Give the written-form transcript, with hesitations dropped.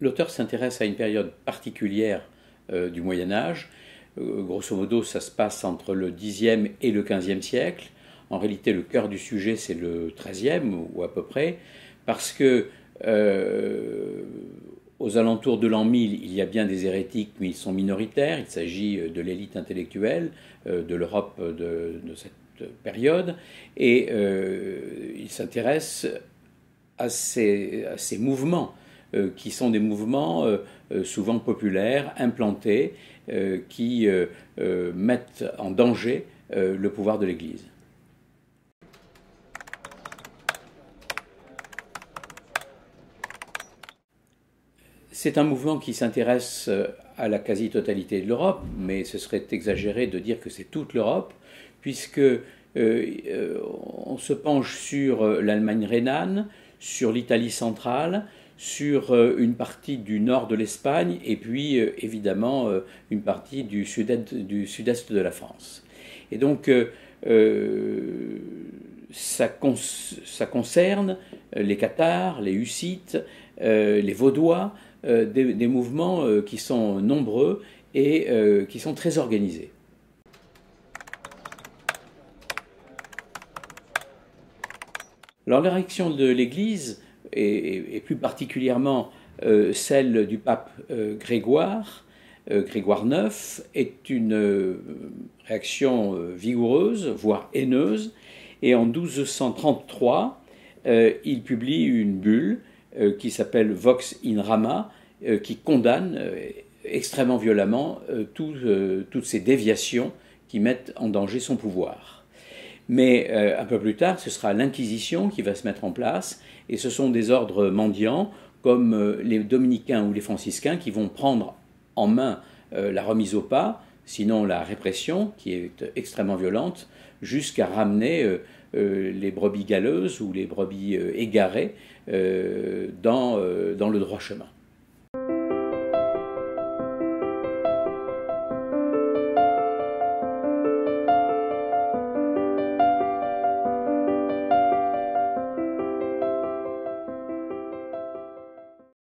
L'auteur s'intéresse à une période particulière du Moyen Âge. Grosso modo, ça se passe entre le Xe et le XVe siècle. En réalité, le cœur du sujet, c'est le XIIIe, ou à peu près, parce que aux alentours de l'an 1000, il y a bien des hérétiques, mais ils sont minoritaires. Il s'agit de l'élite intellectuelle de l'Europe de cette période. Et il s'intéresse à ces mouvements, qui sont des mouvements souvent populaires, implantés, qui mettent en danger le pouvoir de l'Église. C'est un mouvement qui s'intéresse à la quasi-totalité de l'Europe, mais ce serait exagéré de dire que c'est toute l'Europe, puisque on se penche sur l'Allemagne rhénane, sur l'Italie centrale, sur une partie du nord de l'Espagne et puis évidemment une partie du sud-est de la France. Et donc ça concerne les Cathares, les Hussites, les Vaudois, des mouvements qui sont nombreux et qui sont très organisés. Alors la réaction de l'Église, et plus particulièrement celle du pape Grégoire IX, est une réaction vigoureuse, voire haineuse, et en 1233, il publie une bulle qui s'appelle Vox in Rama, qui condamne extrêmement violemment toutes ces déviations qui mettent en danger son pouvoir. Mais un peu plus tard, ce sera l'Inquisition qui va se mettre en place, et ce sont des ordres mendiants, comme les dominicains ou les franciscains, qui vont prendre en main la remise au pas, sinon la répression, qui est extrêmement violente, jusqu'à ramener les brebis galeuses ou les brebis égarées dans le droit chemin.